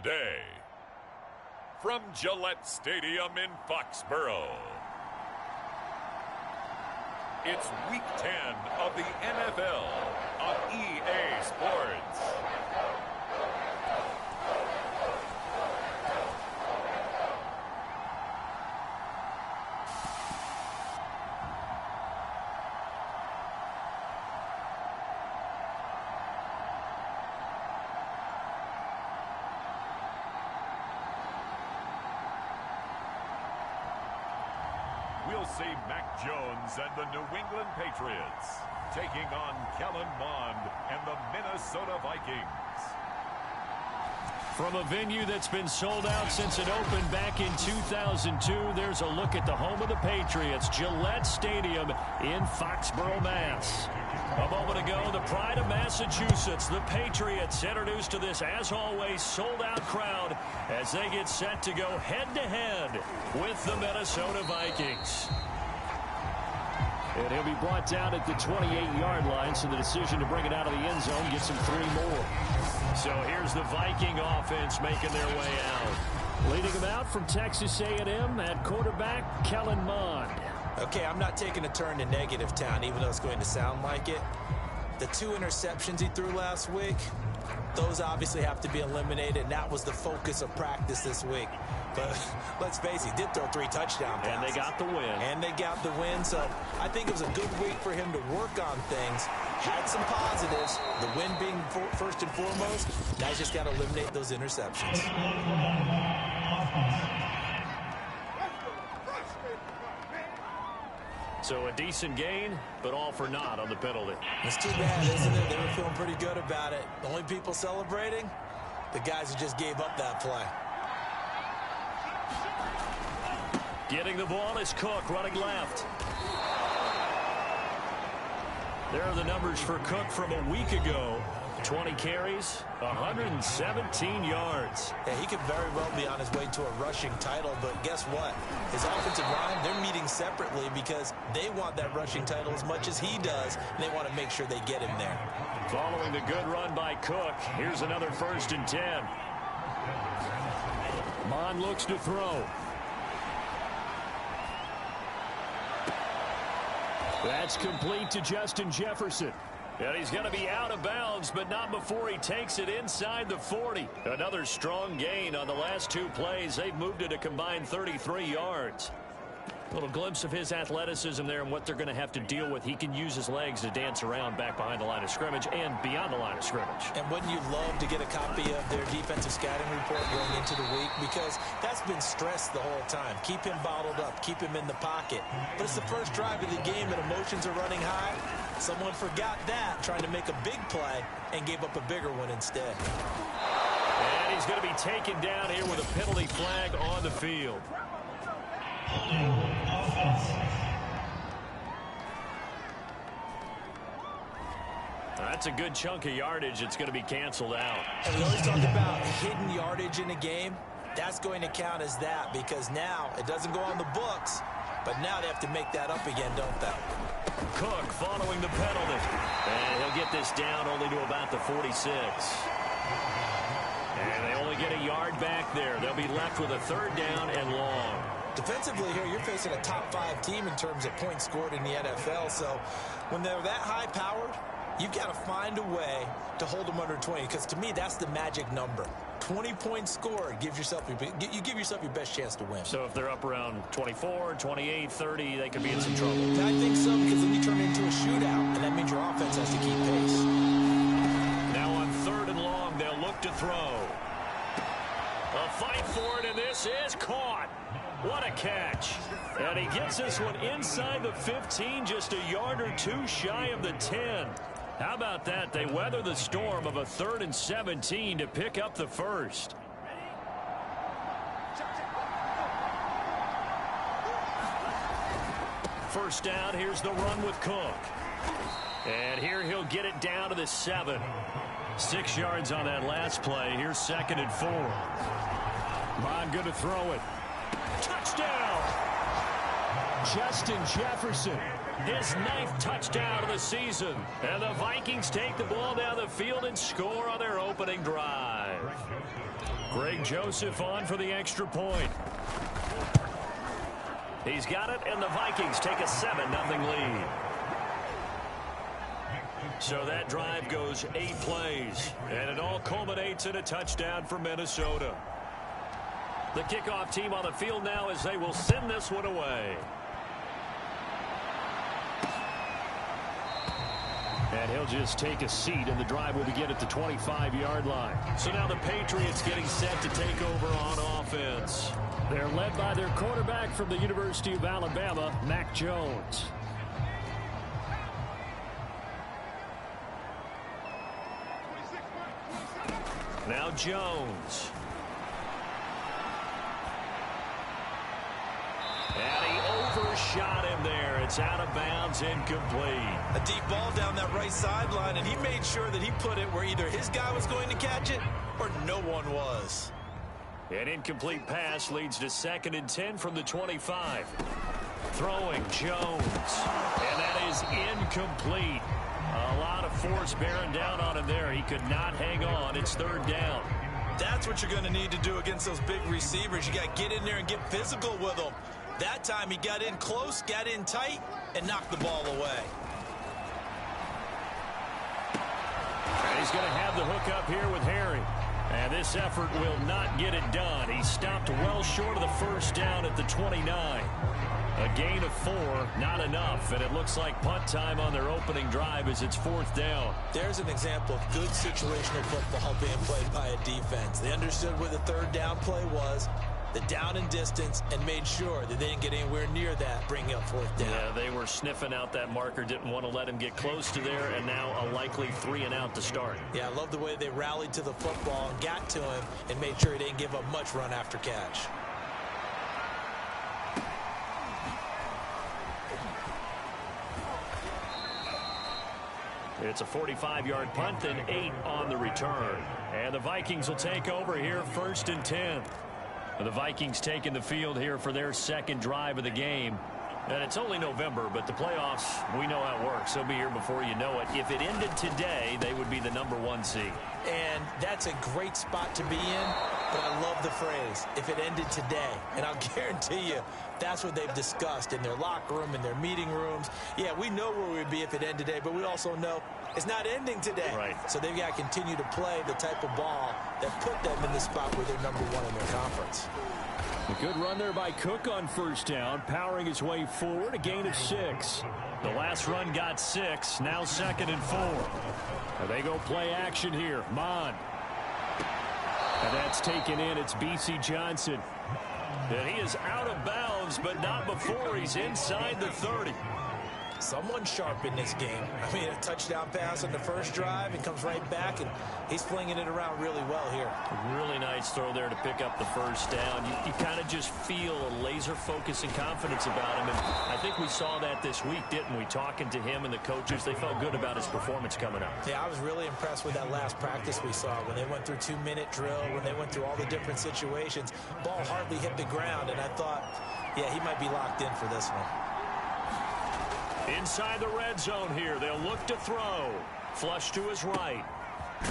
today. From Gillette Stadium in Foxborough, it's Week 10 of the NFL on EA Sports. We'll see Mac Jones and the New England Patriots taking on Kellen Mond and the Minnesota Vikings. From a venue that's been sold out since it opened back in 2002, there's a look at the home of the Patriots, Gillette Stadium in Foxborough, Mass. A moment ago, the pride of Massachusetts, the Patriots, introduced to this, as always, sold-out crowd as they get set to go head-to-head with the Minnesota Vikings. And he'll be brought down at the 28-yard line, so the decision to bring it out of the end zone gets him 3 more. So here's the Viking offense making their way out. Leading them out from Texas A&M at quarterback, Kellen Mond. Okay, I'm not taking a turn to negative town, even though it's going to sound like it. The 2 interceptions he threw last week, those obviously have to be eliminated, and that was the focus of practice this week. But let's face it, he did throw 3 touchdown passes. And they got the win. And they got the win, so I think it was a good week for him to work on things. Had some positives, the win being first and foremost. Now he's just got to eliminate those interceptions. So a decent gain, but all for naught on the penalty. It's too bad, isn't it? They were feeling pretty good about it. The only people celebrating, the guys who just gave up that play. Getting the ball is Cook, running left. There are the numbers for Cook from a week ago. 20 carries, 117 yards. Yeah, he could very well be on his way to a rushing title, but guess what? His offensive line, they're meeting separately because they want that rushing title as much as he does, and they want to make sure they get him there. Following the good run by Cook, here's another 1st and 10. Mond looks to throw. That's complete to Justin Jefferson. And he's going to be out of bounds, but not before he takes it inside the 40. Another strong gain on the last 2 plays. They've moved it a combined 33 yards. A little glimpse of his athleticism there and what they're going to have to deal with. He can use his legs to dance around back behind the line of scrimmage and beyond the line of scrimmage. And wouldn't you love to get a copy of their defensive scouting report going into the week? Because that's been stressed the whole time. Keep him bottled up. Keep him in the pocket. But it's the first drive of the game and emotions are running high. Someone forgot that, trying to make a big play, and gave up a bigger one instead. And he's going to be taken down here with a penalty flag on the field. That's a good chunk of yardage. It's going to be canceled out. And we always talk about hidden yardage in a game. That's going to count as that because now it doesn't go on the books, but now they have to make that up again, don't they? Cook following the penalty. And he'll get this down only to about the 46. And they only get a yard back there. They'll be left with a 3rd down and long. Defensively here, you're facing a top 5 team in terms of points scored in the NFL. So when they're that high-powered, you've got to find a way to hold them under 20. Because to me, that's the magic number. 20 points scored gives yourself you give yourself your best chance to win. So if they're up around 24, 28, 30, they could be in some trouble. I think so because then you turn it into a shootout, and that means your offense has to keep pace. Now on 3rd and long, they'll look to throw. A fight for it, and this is caught. What a catch. And he gets this one inside the 15, just a yard or 2 shy of the 10. How about that? They weather the storm of a 3rd and 17 to pick up the 1st. First down, here's the run with Cook. And here he'll get it down to the 7. 6 yards on that last play. Here's 2nd and 4. Mond going to throw it. Touchdown! Justin Jefferson. His 9th touchdown of the season. And the Vikings take the ball down the field and score on their opening drive. Greg Joseph on for the extra point. He's got it, and the Vikings take a 7-0 lead. So that drive goes 8 plays, and it all culminates in a touchdown for Minnesota. The kickoff team on the field now as they will send this one away. And he'll just take a seat, and the drive will begin at the 25-yard line. So now the Patriots getting set to take over on offense. They're led by their quarterback from the University of Alabama, Mac Jones. Now Jones. And he overshot him there. It's out of bounds, incomplete. A deep ball down that right sideline, and he made sure that he put it where either his guy was going to catch it or no one was. An incomplete pass leads to 2nd and 10 from the 25. Throwing Jones. And that is incomplete. A lot of force bearing down on him there. He could not hang on. It's 3rd down. That's what you're going to need to do against those big receivers. You got to get in there and get physical with them. That time he got in close, got in tight, and knocked the ball away. And he's going to have the hook up here with Harry. And this effort will not get it done. He stopped well short of the 1st down at the 29. A gain of 4, not enough. And it looks like punt time on their opening drive as it's 4th down. There's an example of good situational football being played by a defense. They understood where the 3rd down play was, the down and distance, and made sure that they didn't get anywhere near that, bringing up 4th down. Yeah, they were sniffing out that marker, didn't want to let him get close to there, and now a likely 3 and out to start. Yeah, I love the way they rallied to the football and got to him and made sure he didn't give up much run after catch. It's a 45-yard punt and 8 on the return. And the Vikings will take over here 1st and 10. The Vikings taking the field here for their 2nd drive of the game. And it's only November, but the playoffs, we know how it works. They'll be here before you know it. If it ended today, they would be the #1 seed. And that's a great spot to be in, but I love the phrase, if it ended today. And I'll guarantee you, that's what they've discussed in their locker room, in their meeting rooms. Yeah, we know where we'd be if it ended today, but we also know it's not ending today. Right. So they've got to continue to play the type of ball that put them in the spot where they're #1 in their conference. A good run there by Cook on 1st down, powering his way forward, a gain of 6. The last run got 6, now 2nd and 4. And they go play action here. Mond. And that's taken in. It's B.C. Johnson. And he is out of bounds, but not before he's inside the 30. Someone sharp in this game. I mean, a touchdown pass on the 1st drive and comes right back, and he's flinging it around really well here. A really nice throw there to pick up the 1st down. You kind of just feel a laser focus and confidence about him. And I think we saw that this week, didn't we? Talking to him and the coaches, they felt good about his performance coming up. Yeah, I was really impressed with that last practice we saw when they went through 2-minute drill, when they went through all the different situations. Ball hardly hit the ground, and I thought, yeah, he might be locked in for this one. Inside the red zone here. They'll look to throw. Flush to his right.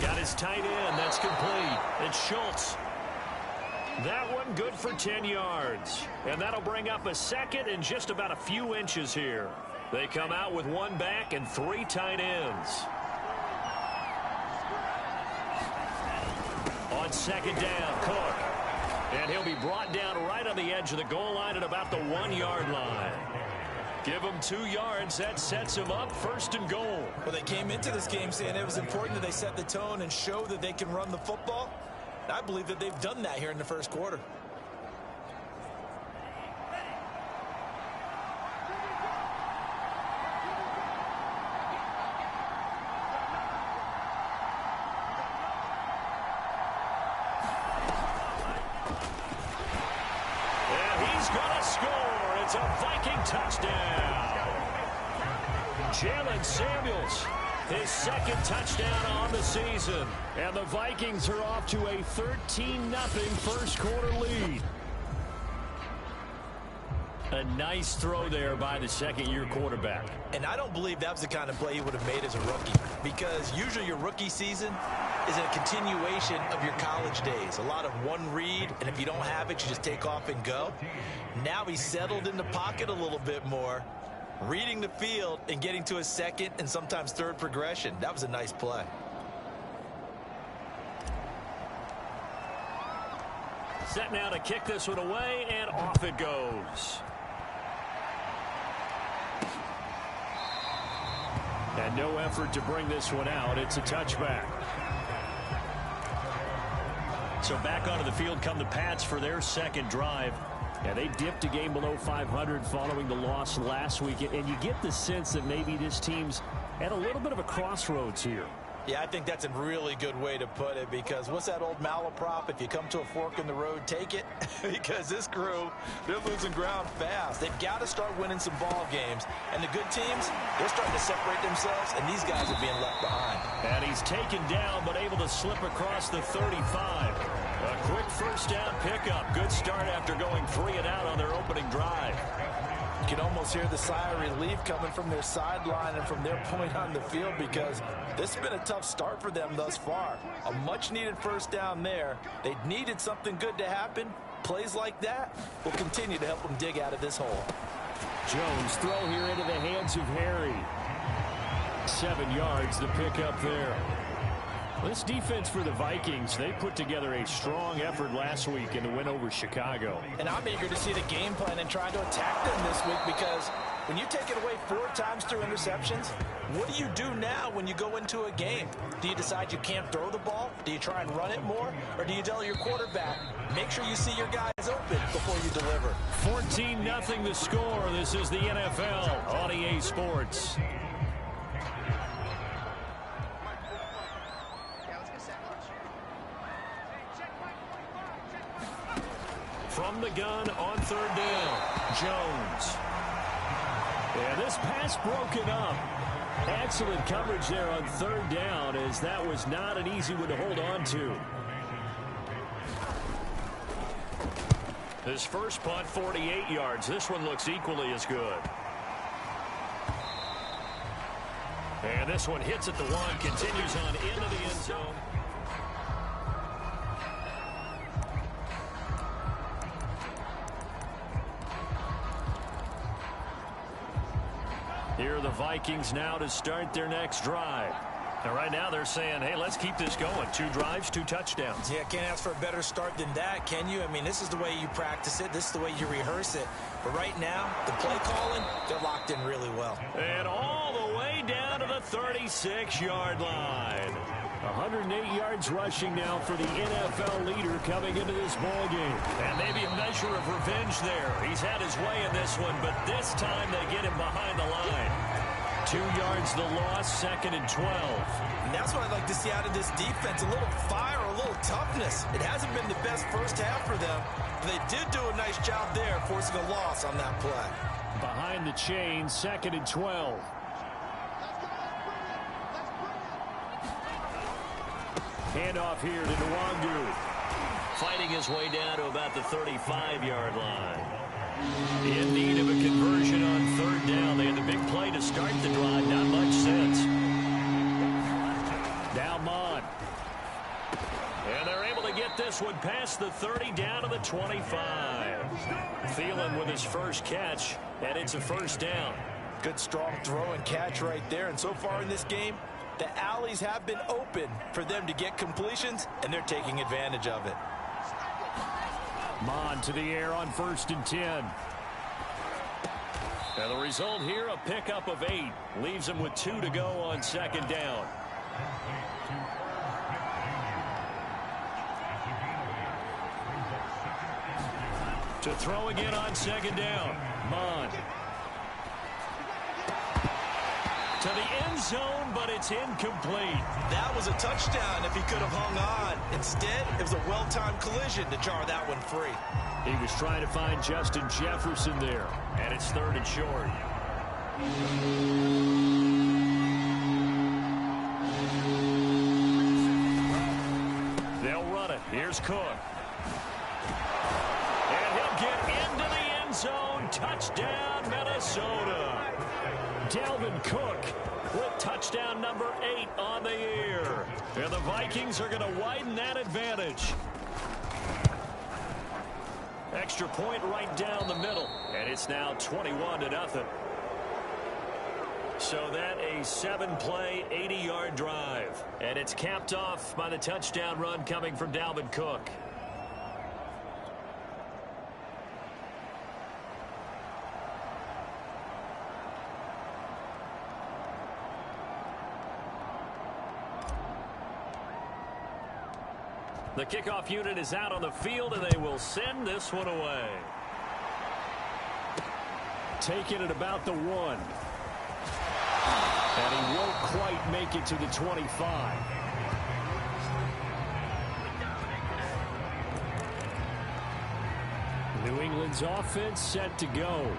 Got his tight end. That's complete. It's Schultz. That one good for 10 yards. And that'll bring up a 2nd and just about a few inches here. They come out with 1 back and 3 tight ends. On 2nd down, Cook. And he'll be brought down right on the edge of the goal line at about the 1-yard line. Give him 2 yards. That sets him up 1st and goal. Well, they came into this game saying it was important that they set the tone and show that they can run the football. And I believe that they've done that here in the 1st quarter. And he's going to score. It's a Viking touchdown. Jalen Samuels, his 2nd touchdown on the season. And the Vikings are off to a 13-0 1st quarter lead. A nice throw there by the second-year quarterback. And I don't believe that was the kind of play he would have made as a rookie, because usually your rookie season is a continuation of your college days. A lot of one read, and if you don't have it, you just take off and go. Now he's settled in the pocket a little bit more, reading the field and getting to his second and sometimes third progression. That was a nice play. Set now to kick this one away, and off it goes. And no effort to bring this one out. It's a touchback. So back onto the field come the Pats for their second drive. Yeah, they dipped a game below 500 following the loss last week. And you get the sense that maybe this team's at a little bit of a crossroads here. Yeah, I think that's a really good way to put it, because what's that old malaprop? If you come to a fork in the road, take it. Because this crew, they're losing ground fast. They've got to start winning some ball games. And the good teams, they're starting to separate themselves, and these guys are being left behind. And he's taken down, but able to slip across the 35. A quick first down pickup. Good start after going 3 and out on their opening drive. You can almost hear the sigh of relief coming from their sideline and from their point on the field, because this has been a tough start for them thus far. A much-needed first down there. They needed something good to happen. Plays like that will continue to help them dig out of this hole. Jones throw here into the hands of Harry. 7 yards, the pickup there. This defense for the Vikings, they put together a strong effort last week in the win over Chicago. And I'm eager to see the game plan and try to attack them this week, because when you take it away 4 times through interceptions, what do you do now when you go into a game? Do you decide you can't throw the ball? Do you try and run it more? Or do you tell your quarterback, make sure you see your guys open before you deliver? 14-0 the score. This is the NFL on EA Sports. From the gun on 3rd down, Jones. And this pass broken up. Excellent coverage there on 3rd down, as that was not an easy one to hold on to. His first punt, 48 yards. This one looks equally as good. And this one hits at the 1, continues on into the end zone. Here are the Vikings now to start their next drive. And right now they're saying, hey, let's keep this going. 2 drives, 2 touchdowns. Yeah, can't ask for a better start than that, can you? I mean, this is the way you practice it. This is the way you rehearse it. But right now, the play calling, they're locked in really well. And all the way down to the 36-yard line. 108 yards rushing now for the NFL leader coming into this ball game. And maybe a measure of revenge there. He's had his way in this one, but this time they get him behind the line. 2 yards the loss, 2nd and 12. And that's what I'd like to see out of this defense. A little fire, a little toughness. It hasn't been the best first half for them, but they did do a nice job there, forcing a loss on that play. Behind the chain, 2nd and 12. Handoff here to Nwangu. Fighting his way down to about the 35-yard line. In need of a conversion on 3rd down. They had the big play to start the drive. Not much since. Now Mond. And they're able to get this one past the 30 down to the 25. Thielen with his first catch, and it's a first down. Good strong throw and catch right there. And so far in this game, the alleys have been open for them to get completions, and they're taking advantage of it. Mond to the air on 1st and 10. And the result here, a pickup of 8. Leaves him with 2 to go on 2nd down. To throw again on 2nd down. Mond. To the end zone, but it's incomplete. That was a touchdown if he could have hung on. Instead, it was a well-timed collision to jar that one free. He was trying to find Justin Jefferson there, and it's 3rd and short. They'll run it. Here's Cook. And he'll get into the end zone touchdown, Minnesota. Dalvin Cook with touchdown number 8 on the year. And the Vikings are going to widen that advantage. Extra point right down the middle. And it's now 21-0. So that a 7-play, 80-yard drive. And it's capped off by the touchdown run coming from Dalvin Cook. The kickoff unit is out on the field, and they will send this one away. Taking it about the 1. And he won't quite make it to the 25. New England's offense set to go.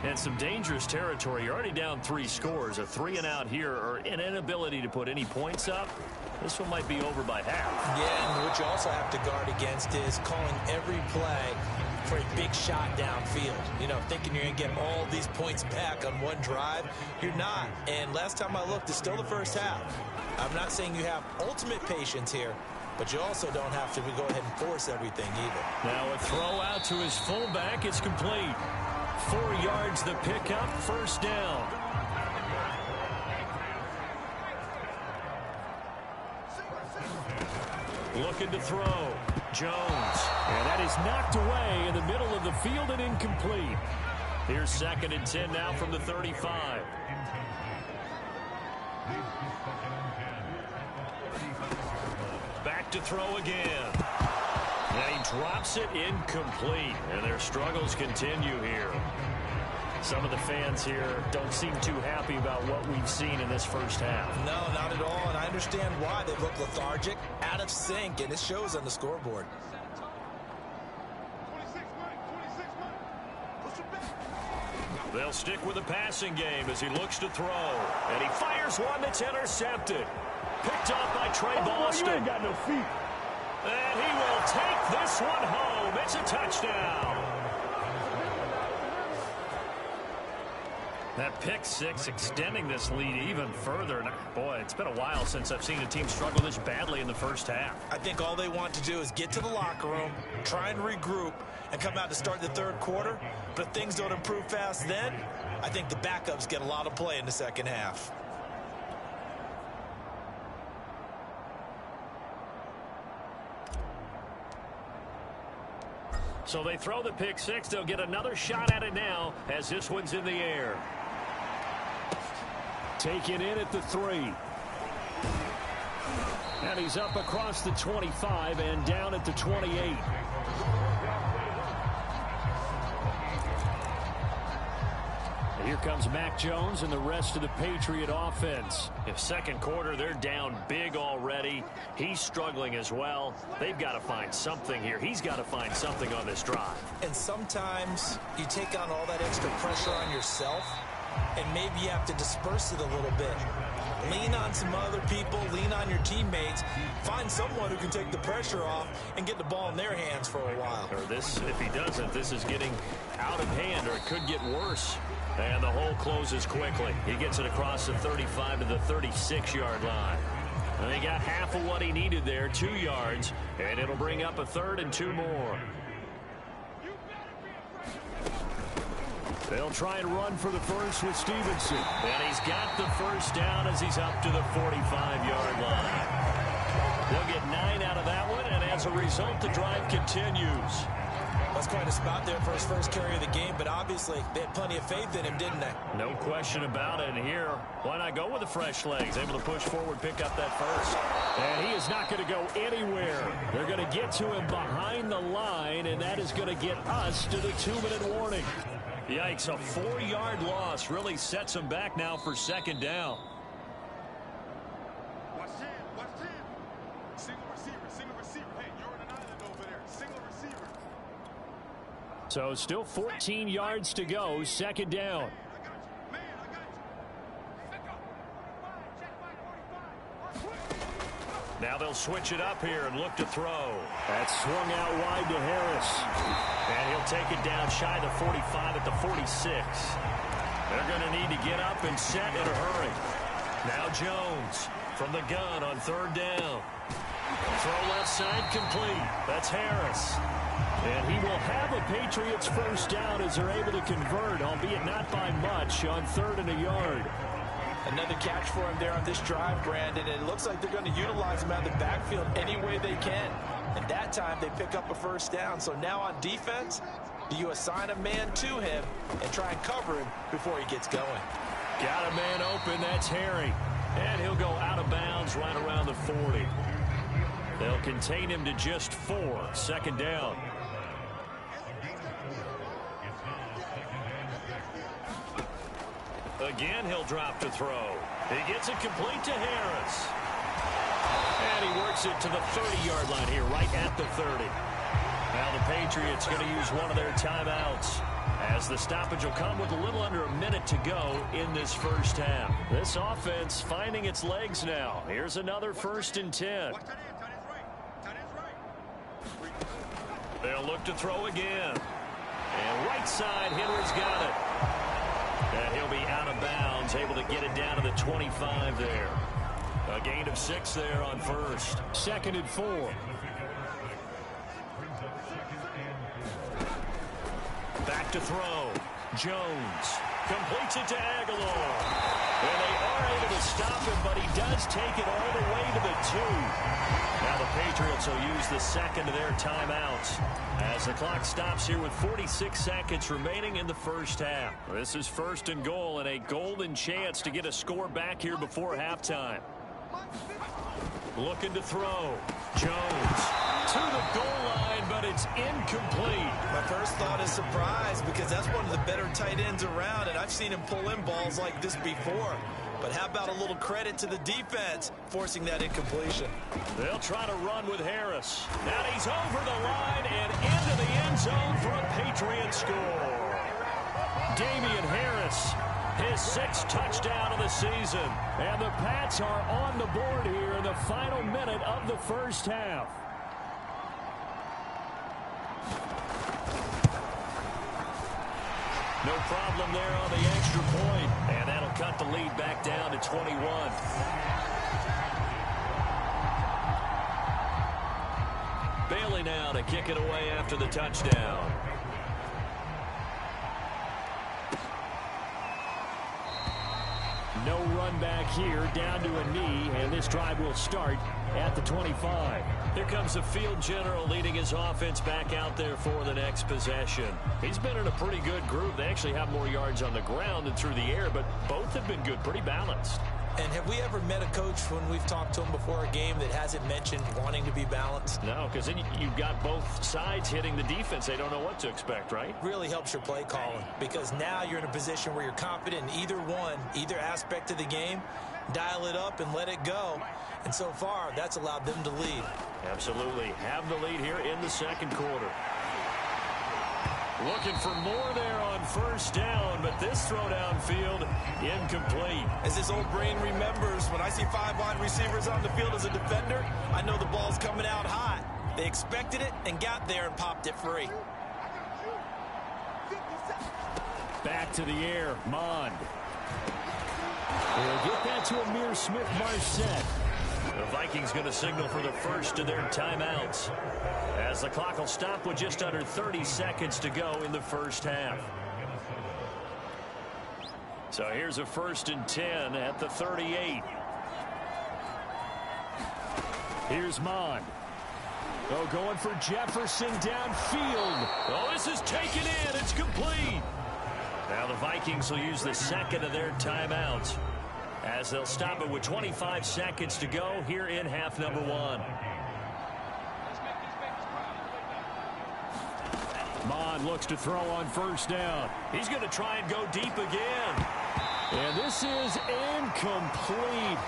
And some dangerous territory. You're already down 3 scores. A 3-and-out here, or an inability to put any points up. This one might be over by half. Yeah, and what you also have to guard against is calling every play for a big shot downfield. You know, thinking you're going to get all these points back on one drive. You're not. And last time I looked, it's still the first half. I'm not saying you have ultimate patience here, but you also don't have to go ahead and force everything either. Now a throw out to his fullback. It's complete. 4 yards the pickup, first down. Looking to throw. Jones. And that is knocked away in the middle of the field and incomplete. Here's 2nd and 10 now from the 35. Back to throw again. And he drops it incomplete. And their struggles continue here. Some of the fans here don't seem too happy about what we've seen in this first half. No, not at all. And I understand why. They look lethargic, out of sync, and it shows on the scoreboard. They'll stick with the passing game as he looks to throw. And he fires one that's intercepted. Picked off by Trey Boston. You ain't got no feet. And he will take this one home. It's a touchdown. That pick six extending this lead even further. And boy, it's been a while since I've seen a team struggle this badly in the first half. I think all they want to do is get to the locker room, try and regroup, and come out to start the third quarter. But if things don't improve fast then, I think the backups get a lot of play in the second half. So they throw the pick six. They'll get another shot at it now as this one's in the air. Taken in at the 3. And he's up across the 25 and down at the 28. And here comes Mac Jones and the rest of the Patriot offense. If second quarter, they're down big already. He's struggling as well. They've got to find something here. He's got to find something on this drive. And sometimes you take on all that extra pressure on yourself, and maybe you have to disperse it a little bit. Lean on some other people, lean on your teammates, find someone who can take the pressure off and get the ball in their hands for a while. Or this, if he doesn't, this is getting out of hand, or it could get worse. And the hole closes quickly. He gets it across the 35 to the 36-yard line. And he got half of what he needed there, 2 yards, and it'll bring up a 3rd and 2 more. They'll try and run for the first with Stevenson. And he's got the first down as he's up to the 45-yard line. They'll get 9 out of that one, and as a result, the drive continues. That's quite a spot there for his first carry of the game, but obviously they had plenty of faith in him, didn't they? No question about it. And here, why not go with the fresh legs? Able to push forward, pick up that first. And he is not going to go anywhere. They're going to get to him behind the line, and that is going to get us to the 2-minute warning. Yikes, a 4-yard loss really sets him back now for second down. Watch 10. Single receiver. Hey, you're in an island over there. Single receiver. So still 14 yards to go, second down. Now they'll switch it up here and look to throw. That's swung out wide to Harris. And he'll take it down shy of the 45 at the 46. They're going to need to get up and set in a hurry. Now Jones from the gun on third down. Throw left side complete. That's Harris. And he will have a Patriots first down as they're able to convert, albeit not by much, on 3rd and a yard. Another catch for him there on this drive, Brandon, and it looks like they're going to utilize him out of the backfield any way they can. And that time they pick up a first down. So now on defense, do you assign a man to him and try and cover him before he gets going? Got a man open, that's Harry. And he'll go out of bounds right around the 40. They'll contain him to just 4, 2nd down. Again, he'll drop to throw. He gets it complete to Harris. And he works it to the 30-yard line here, right at the 30. Now the Patriots going to use one of their timeouts, as the stoppage will come with a little under a minute to go in this first half. This offense finding its legs now. Here's another 1st and 10. They'll look to throw again. And right side, Henry's got it. And he'll be out of bounds, able to get it down to the 25 there. A gain of 6 there on 1st. 2nd and 4. Back to throw. Jones completes it to Aguilar. And they are able to stop him, but he does take it all the way to the 2. Now the Patriots will use the 2nd of their timeouts as the clock stops here with 46 seconds remaining in the first half. This is 1st and goal and a golden chance to get a score back here before halftime. Looking to throw. Jones to the goal line, but it's incomplete. My first thought is surprise, because that's one of the better tight ends around, and I've seen him pull in balls like this before. But how about a little credit to the defense forcing that incompletion? They'll try to run with Harris. Now he's over the line and into the end zone for a Patriot score. Damian Harris, his 6th touchdown of the season. And the Pats are on the board here in the final minute of the first half. No problem there on the extra point. And that'll cut the lead back down to 21. Bailey now to kick it away after the touchdown. No run back here, down to a knee, and this drive will start at the 25. Here comes the field general leading his offense back out there for the next possession. He's been in a pretty good group. They actually have more yards on the ground than through the air, but both have been good, pretty balanced. And have we ever met a coach when we've talked to him before a game that hasn't mentioned wanting to be balanced? No, because then you've got both sides hitting the defense. They don't know what to expect, right? Really helps your play calling, because now you're in a position where you're confident in either aspect of the game. Dial it up and let it go. And so far, that's allowed them to lead. Absolutely. Have the lead here in the 2nd quarter. Looking for more there on 1st down, but this throw downfield incomplete. As this old brain remembers, when I see 5 wide receivers on the field as a defender, I know the ball's coming out hot. They expected it and got there and popped it free. Back to the air, Mond. We'll get that to Amir Smith-Marset. The Vikings going to signal for the first of their timeouts, as the clock will stop with just under 30 seconds to go in the first half. So here's a 1st and 10 at the 38. Here's Mond. Oh, going for Jefferson downfield. Oh, this is taken in. It's complete. Now the Vikings will use the 2nd of their timeouts, as they'll stop it with 25 seconds to go here in half number 1. Mond looks to throw on 1st down. He's going to try and go deep again. And this is incomplete.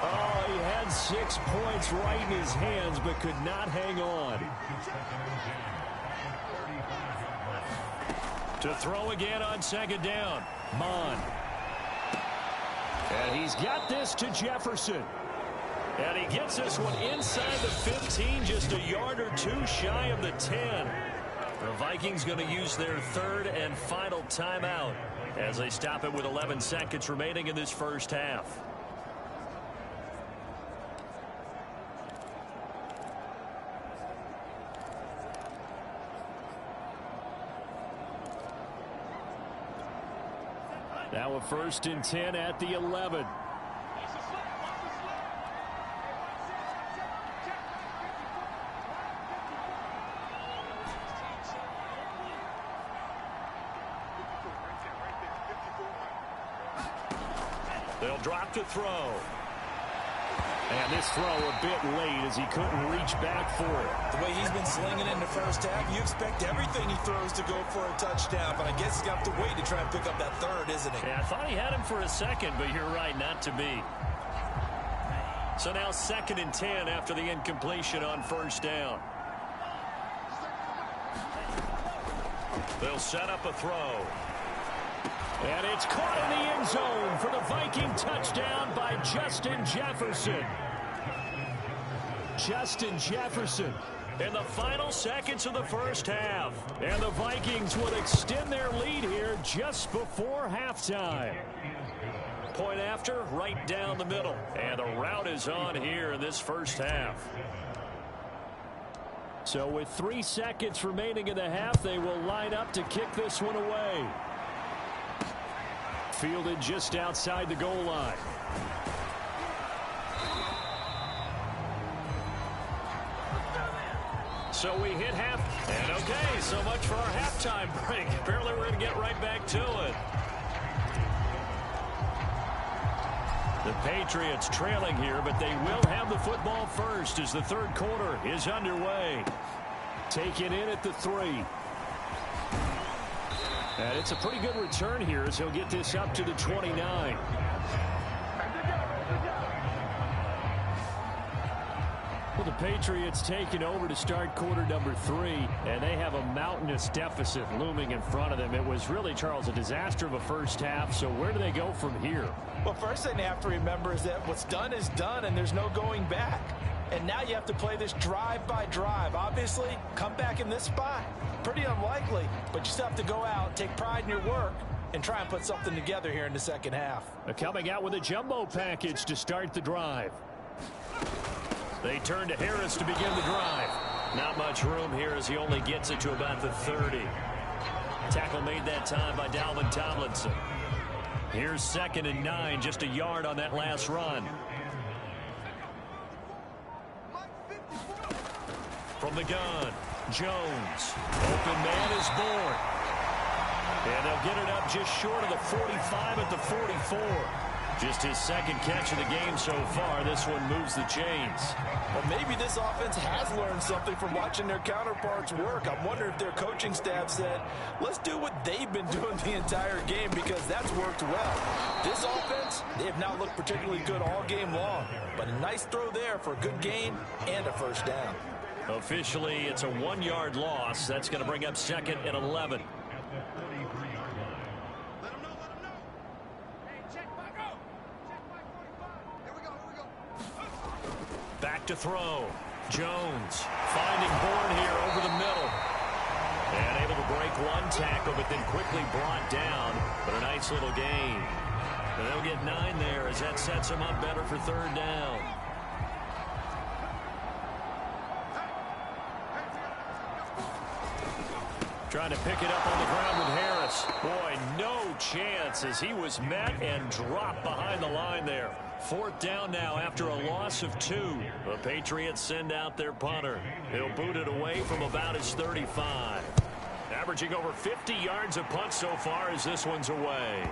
Oh, he had 6 points right in his hands, but could not hang on. To throw again on 2nd down. Mond. And he's got this to Jefferson. And he gets this one inside the 15, just a yard or two shy of the 10. The Vikings going to use their third and final timeout as they stop it with 11 seconds remaining in this first half. Now a 1st and 10 at the 11. They'll drop to throw. And this throw a bit late as he couldn't reach back for it. The way he's been slinging in the first half, you expect everything he throws to go for a touchdown, but I guess he's got to wait to try and pick up that third, isn't he? Yeah, I thought he had him for a second, but you're right, not to be. So now 2nd and 10 after the incompletion on 1st down. They'll set up a throw. And it's caught in the end zone for the Viking touchdown by Justin Jefferson. Justin Jefferson in the final seconds of the first half. And the Vikings would extend their lead here just before halftime. Point after, right down the middle. And the route is on here in this first half. So with 3 seconds remaining in the half, they will line up to kick this one away. Fielded just outside the goal line. So we hit half. And okay, so much for our halftime break. Apparently we're going to get right back to it. The Patriots trailing here, but they will have the football first as the third quarter is underway. Taken in at the 3. And it's a pretty good return here as he'll get this up to the 29. Well, the Patriots taking over to start quarter number 3, and they have a mountainous deficit looming in front of them. It was really, Charles, a disaster of a first half, so where do they go from here? Well, first thing they have to remember is that what's done is done, and there's no going back. And now you have to play this drive by drive. Obviously, come back in this spot. Pretty unlikely, but you still have to go out, take pride in your work, and try and put something together here in the second half. Coming out with a jumbo package to start the drive. They turn to Harris to begin the drive. Not much room here as he only gets it to about the 30. Tackle made that time by Dalvin Tomlinson. Here's 2nd and 9, just a yard on that last run. From the gun, Jones. Open man is born. And they'll get it up just short of the 45 at the 44. Just his 2nd catch of the game so far. This one moves the chains. Well, maybe this offense has learned something from watching their counterparts work. I wonder if their coaching staff said, let's do what they've been doing the entire game, because that's worked well. This offense, they have not looked particularly good all game long. But a nice throw there for a good gain and a first down. Officially, it's a 1-yard loss. That's going to bring up 2nd and 11. Back to throw. Jones finding Bourne here over the middle. And able to break one tackle, but then quickly brought down. But a nice little gain. And they'll get 9 there as that sets them up better for 3rd down. Trying to pick it up on the ground with Harris. Boy, no chance as he was met and dropped behind the line there. 4th down now after a loss of 2. The Patriots send out their punter. He'll boot it away from about his 35. Averaging over 50 yards a punt so far as this one's away.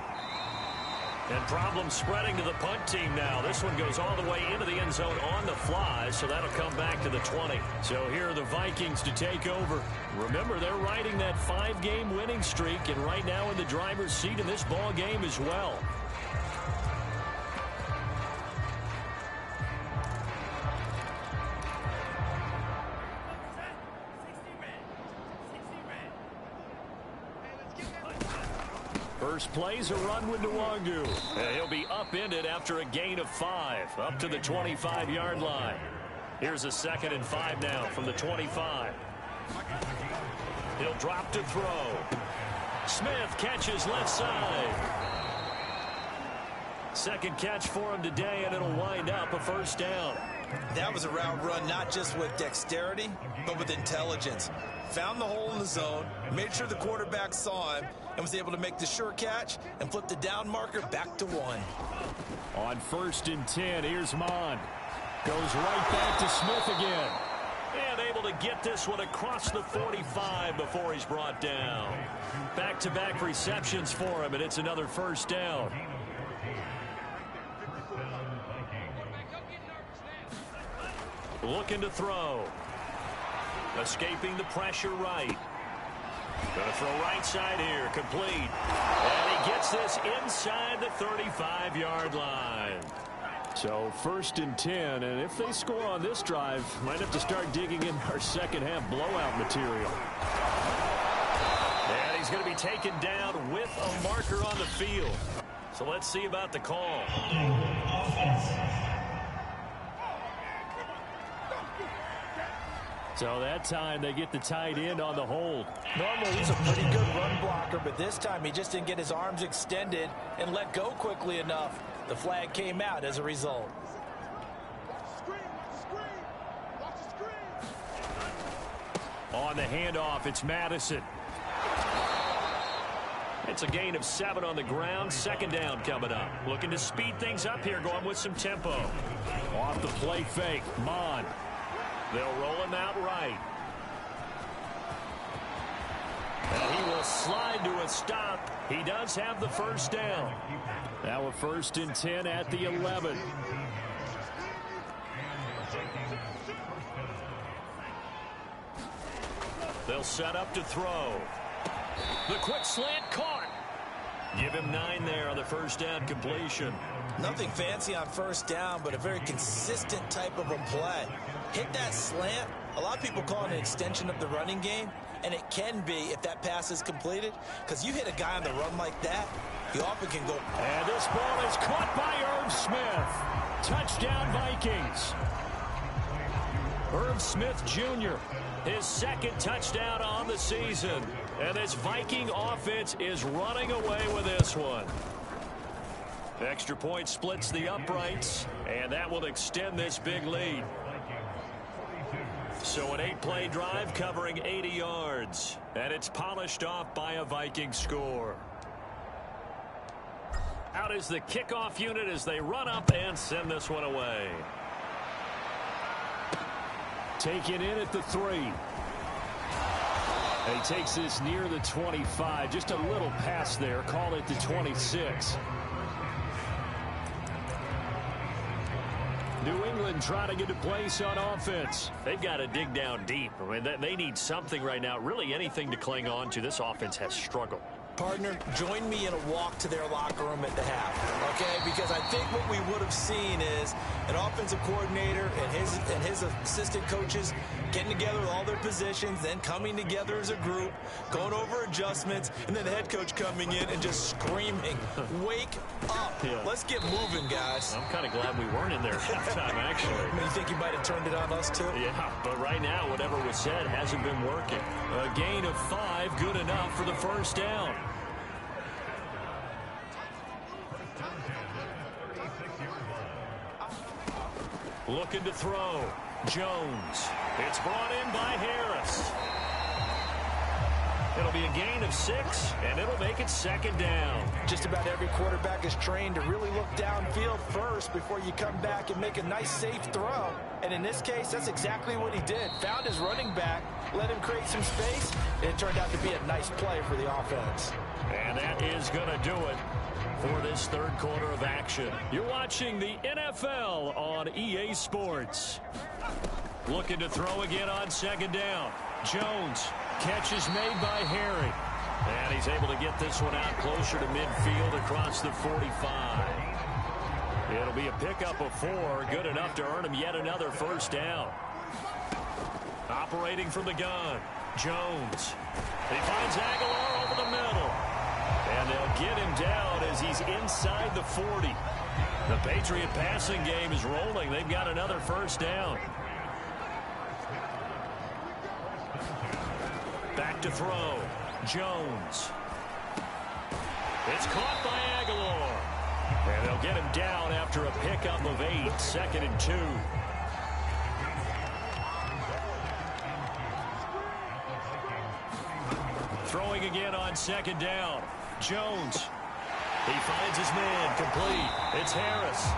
And problems spreading to the punt team now. This one goes all the way into the end zone on the fly, so that'll come back to the 20. So here are the Vikings to take over. Remember, they're riding that 5-game winning streak, and right now in the driver's seat in this ball game as well. First play's a run with Nwangu. He'll be upended after a gain of 5, up to the 25-yard line. Here's a 2nd and 5 now from the 25. He'll drop to throw. Smith catches left side. Second catch for him today, and it'll wind up a first down. That was a route run not just with dexterity, but with intelligence. Found the hole in the zone, made sure the quarterback saw him, and was able to make the sure catch and flip the down marker back to 1. On 1st and 10, here's Mond. Goes right back to Smith again. And able to get this one across the 45 before he's brought down. Back-to-back receptions for him, and it's another first down. Looking to throw. Escaping the pressure right. Going to throw right side here. Complete. And he gets this inside the 35-yard line. So 1st and 10, and if they score on this drive, might have to start digging in our second-half blowout material. And he's going to be taken down with a marker on the field. So let's see about the call. So that time they get the tight end on the hold. Normally he's a pretty good run blocker, but this time he just didn't get his arms extended and let go quickly enough. The flag came out as a result. On the handoff, it's Madison. It's a gain of 7 on the ground. 2nd down coming up. Looking to speed things up here, going with some tempo. Off the play fake, Mond. They'll roll him out right. And he will slide to a stop. He does have the first down. Now a 1st and 10 at the 11. They'll set up to throw. The quick slant caught. Give him 9 there on the first down completion. Nothing fancy on first down, but a very consistent type of a play. Hit that slant. A lot of people call it an extension of the running game, and it can be if that pass is completed, because you hit a guy on the run like that, he often can go. And this ball is caught by Irv Smith. Touchdown, Vikings. Irv Smith Jr., his 2nd touchdown on the season. And this Viking offense is running away with this one. Extra point splits the uprights, and that will extend this big lead. So an 8-play drive covering 80 yards, and it's polished off by a Viking score. Out is the kickoff unit as they run up and send this one away. Taken in at the 3. And he takes this near the 25. Just a little pass there. Call it the 26. New England trying to get a place on offense. They've got to dig down deep. I mean, they need something right now. Really anything to cling on to. This offense has struggled. Partner, join me in a walk to their locker room at the half, okay? Because I think what we would have seen is an offensive coordinator and his assistant coaches getting together with all their positions, then coming together as a group, going over adjustments, and then the head coach coming in and just screaming, wake up. Yeah. Let's get moving, guys. I'm kind of glad we weren't in there at halftime, actually. I mean, you think you might have turned it on us, too? Yeah, but right now, whatever was said hasn't been working. A gain of 5, good enough for the first down. Looking to throw. Jones. It's brought in by Harris. It'll be a gain of 6, and it'll make it 2nd down. Just about every quarterback is trained to really look downfield first before you come back and make a nice, safe throw. And in this case, that's exactly what he did. Found his running back, let him create some space, and it turned out to be a nice play for the offense. And that is going to do it for this 3rd quarter of action. You're watching the NFL on EA Sports. Looking to throw again on 2nd down. Jones. Catch is made by Harry. And he's able to get this one out closer to midfield across the 45. It'll be a pickup of 4. Good enough to earn him yet another first down. Operating from the gun. Jones. He finds Aguilar over the middle. And they'll get him down as he's inside the 40. The Patriot passing game is rolling. They've got another first down. Back to throw. Jones. It's caught by Aguilar. And they'll get him down after a pickup of 8, 2nd and 2. Throwing again on 2nd down. Jones. He finds his man, complete. It's Harris.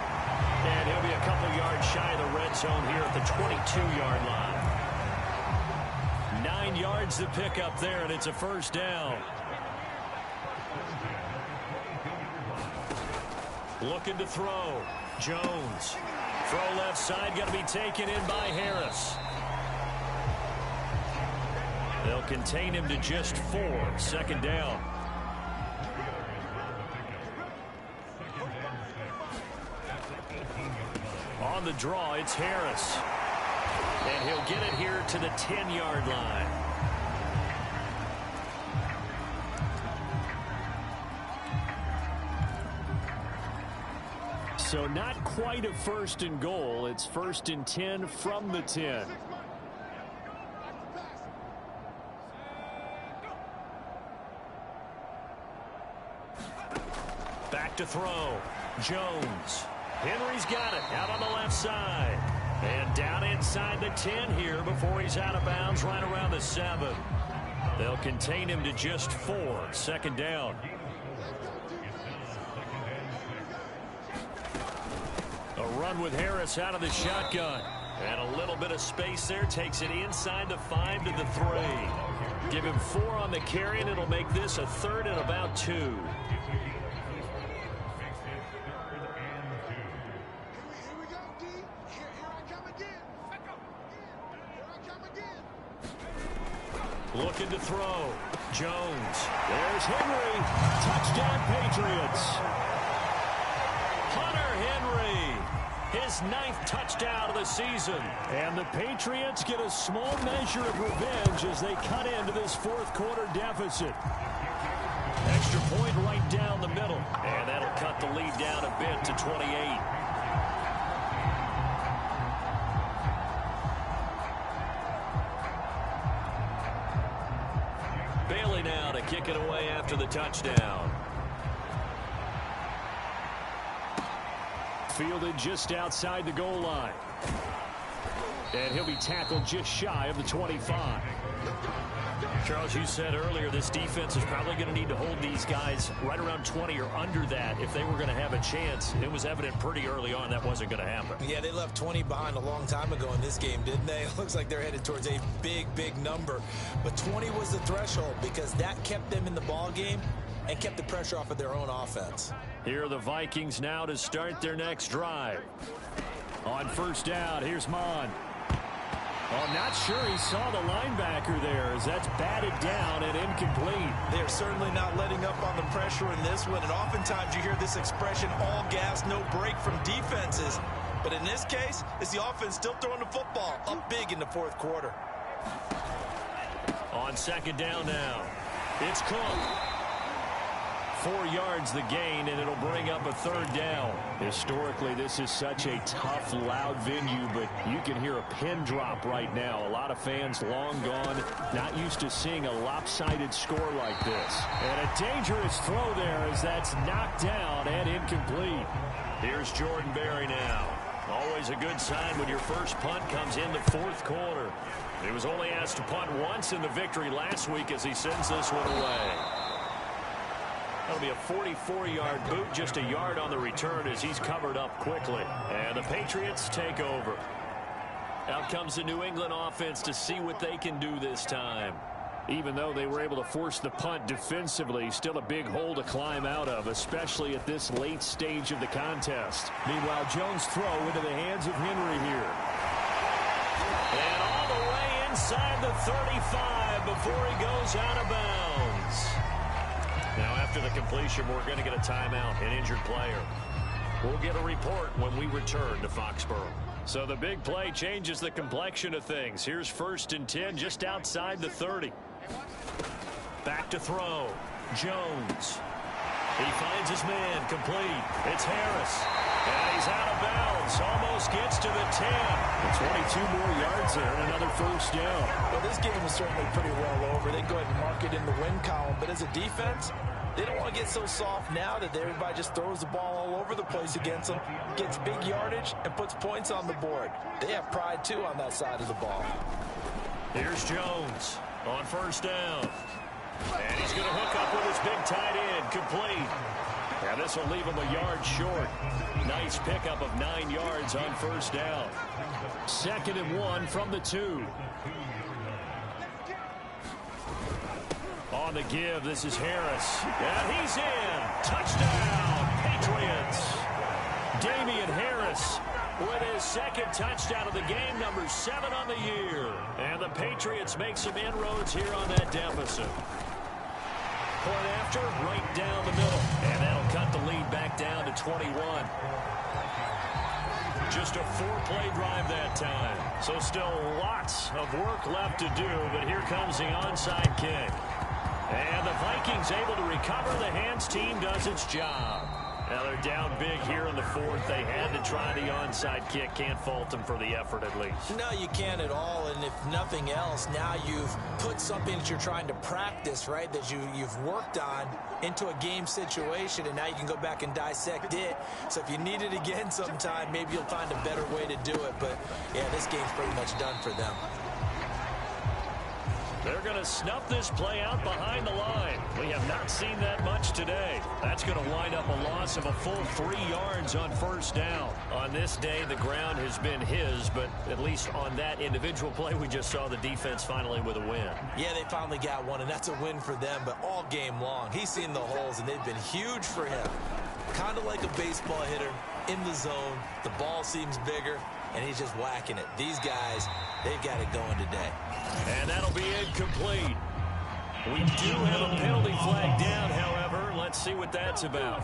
And he'll be a couple yards shy of the red zone here at the 22-yard line. 9 yards to pick up there, and it's a first down. Looking to throw. Jones. Throw left side, got to be taken in by Harris. They'll contain him to just 4, 2nd down. On the draw, it's Harris. And he'll get it here to the 10-yard line. So not quite a 1st and goal. It's 1st and 10 from the 10. Back to throw. Jones. Henry's got it out on the left side. And down inside the 10 here before he's out of bounds right around the 7. They'll contain him to just 4, 2nd down. A run with Harris out of the shotgun. And a little bit of space there. Takes it inside the 5 to the 3. Give him 4 on the carry, and it'll make this a 3rd and about 2. Looking to throw. Jones. There's Henry. Touchdown, Patriots. Hunter Henry. His 9th touchdown of the season. And the Patriots get a small measure of revenge as they cut into this 4th quarter deficit. Extra point right down the middle. And that'll cut the lead down a bit to 28. Bailey now to kick it away after the touchdown. Fielded just outside the goal line. And he'll be tackled just shy of the 25. Charles, you said earlier this defense is probably going to need to hold these guys right around 20 or under that if they were going to have a chance. It was evident pretty early on that wasn't going to happen. Yeah, they left 20 behind a long time ago in this game, didn't they? It looks like they're headed towards a big, big number. But 20 was the threshold because that kept them in the ball game and kept the pressure off of their own offense. Here are the Vikings now to start their next drive. On 1st down, here's Mon. I'm not sure he saw the linebacker there as that's batted down and incomplete. They're certainly not letting up on the pressure in this one, and oftentimes you hear this expression, all gas, no break from defenses. But in this case, it's the offense still throwing the football up big in the 4th quarter. On 2nd down now, it's Cook. 4 yards the gain, and it'll bring up a 3rd down. Historically, this is such a tough, loud venue, but you can hear a pin drop right now. A lot of fans long gone, not used to seeing a lopsided score like this. And a dangerous throw there as that's knocked down and incomplete. Here's Jordan Berry now. Always a good sign when your first punt comes in the 4th quarter. He was only asked to punt once in the victory last week as he sends this one away. That'll be a 44-yard boot, just a yard on the return as he's covered up quickly. And the Patriots take over. Out comes the New England offense to see what they can do this time. Even though they were able to force the punt defensively, still a big hole to climb out of, especially at this late stage of the contest. Meanwhile, Jones' throw into the hands of Henry here. And all the way inside the 35 before he goes out of bounds. Now, after the completion, we're going to get a timeout, an injured player. We'll get a report when we return to Foxborough. So the big play changes the complexion of things. Here's 1st and 10 just outside the 30. Back to throw. Jones. He finds his man, complete. It's Harris. And he's out of bounds. Almost gets to the 10. 22 more yards there and another first down. Well, this game is certainly pretty well over. They go ahead and mark it in the win column. But as a defense, they don't want to get so soft now that everybody just throws the ball all over the place against them, gets big yardage, and puts points on the board. They have pride, too, on that side of the ball. Here's Jones on first down. And he's going to hook up with his big tight end, complete. And this will leave him a yard short. Nice pickup of 9 yards on first down. 2nd and 1 from the 2. On the give, this is Harris. And he's in. Touchdown, Patriots. Damian Harris with his 2nd touchdown of the game, number 7 on the year. And the Patriots make some inroads here on that deficit. Point after, right down the middle. And that'll cut the lead back down to 21. Just a 4-play drive that time. So still lots of work left to do, but here comes the onside kick. And the Vikings able to recover. The hands team does its job. Now they're down big here in the 4th. They had to try the onside kick. Can't fault them for the effort at least. No, you can't at all. And if nothing else, now you've put something that you're trying to practice, right, that you've worked on into a game situation, and now you can go back and dissect it. So if you need it again sometime, maybe you'll find a better way to do it. But, yeah, this game's pretty much done for them. They're going to snuff this play out behind the line. We have not seen that much today. That's going to wind up a loss of a full 3 yards on first down. On this day, the ground has been his, but at least on that individual play, we just saw the defense finally with a win. Yeah, they finally got one, and that's a win for them, but all game long, he's seen the holes, and they've been huge for him. Kind of like a baseball hitter in the zone. The ball seems bigger, and he's just whacking it. These guys, they've got it going today. And that'll be incomplete. We do have a penalty flag down, however. Let's see what that's about.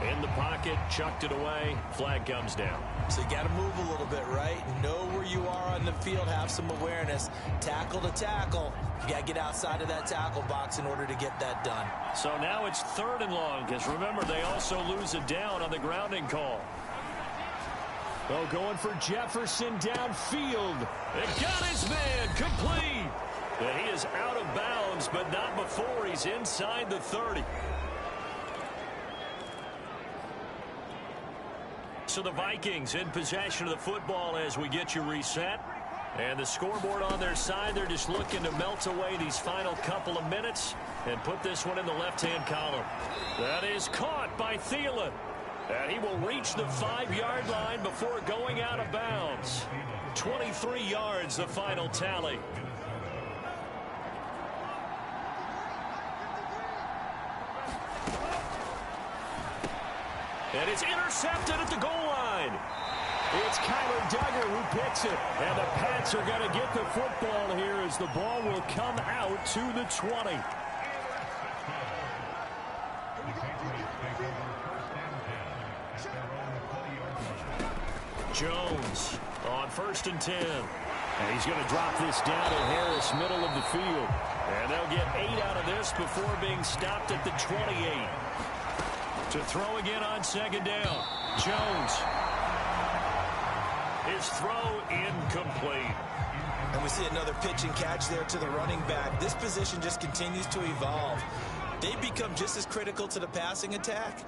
In the pocket, chucked it away. Flag comes down. So you got to move a little bit, right? Know where you are on the field. Have some awareness. Tackle to tackle. You got to get outside of that tackle box in order to get that done. So now it's 3rd and long, because remember, they also lose it down on the grounding call. Oh, going for Jefferson downfield. It got his man, complete. And he is out of bounds, but not before he's inside the 30. So the Vikings in possession of the football as we get you reset. And the scoreboard on their side, they're just looking to melt away these final couple of minutes and put this one in the left-hand column. That is caught by Thielen. And he will reach the 5-yard line before going out of bounds. 23 yards, the final tally. And it's intercepted at the goal line. It's Kyler Duggar who picks it. And the Pats are going to get the football here as the ball will come out to the 20. Jones on 1st and 10. And he's going to drop this down to Harris, middle of the field. And they'll get 8 out of this before being stopped at the 28. To throw again on 2nd down. Jones. His throw incomplete. And we see another pitch and catch there to the running back. This position just continues to evolve. They become just as critical to the passing attack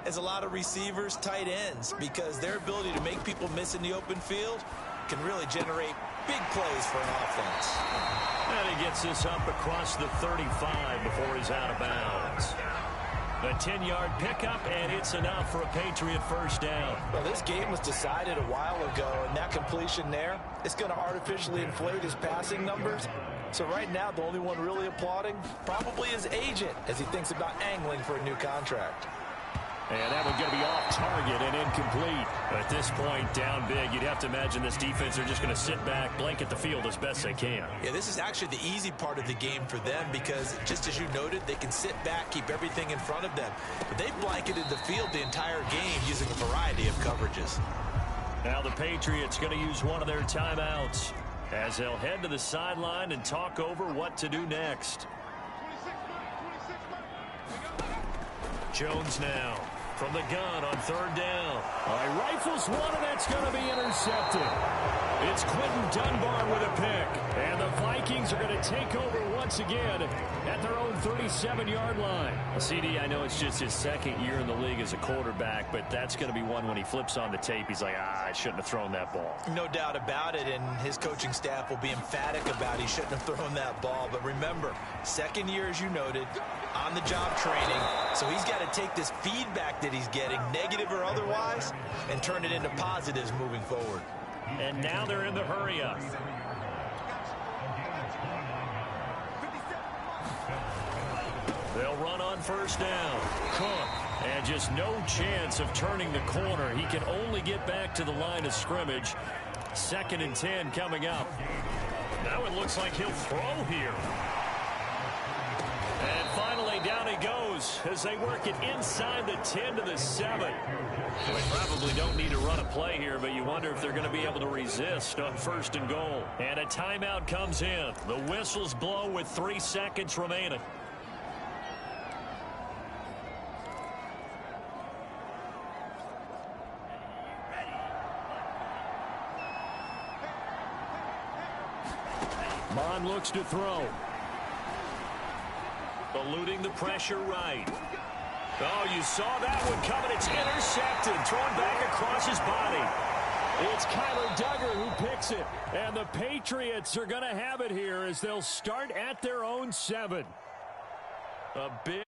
as a lot of receivers, tight ends, because their ability to make people miss in the open field can really generate big plays for an offense. And he gets this up across the 35 before he's out of bounds. A 10-yard pickup, and it's enough for a Patriot first down. Well, this game was decided a while ago, and that completion there, it's going to artificially inflate his passing numbers. So right now, the only one really applauding probably his agent as he thinks about angling for a new contract. And that one's going to be off target and incomplete. At this point, down big, you'd have to imagine this defense are just going to sit back, blanket the field as best they can. Yeah, this is actually the easy part of the game for them because, just as you noted, they can sit back, keep everything in front of them. But they've blanketed the field the entire game using a variety of coverages. Now the Patriots going to use one of their timeouts as they'll head to the sideline and talk over what to do next. Jones now from the gun on third down. All right, rifles one, and that's going to be intercepted. It's Quentin Dunbar with a pick. And the Vikings are going to take over once again at their own 37-yard line. CD, I know it's just his second year in the league as a quarterback, but that's going to be one when he flips on the tape, he's like, I shouldn't have thrown that ball. No doubt about it, and his coaching staff will be emphatic about he shouldn't have thrown that ball. But remember, second year, as you noted, on-the-job training, so he's got to take this feedback that he's getting, negative or otherwise, and turn it into positives moving forward. And now they're in the hurry-up. They'll run on first down. Cook. And just no chance of turning the corner. He can only get back to the line of scrimmage. 2nd and 10 coming up. Now it looks like he'll throw here. And finally, down he goes as they work it inside the 10 to the 7. We probably don't need to run a play here, but you wonder if they're going to be able to resist on 1st and goal. And a timeout comes in. The whistles blow with 3 seconds remaining. Mon looks to throw. Eluding the pressure right. Oh, you saw that one coming. It's intercepted. Thrown back across his body. It's Kyler Duggar who picks it. And the Patriots are going to have it here as they'll start at their own 7. A big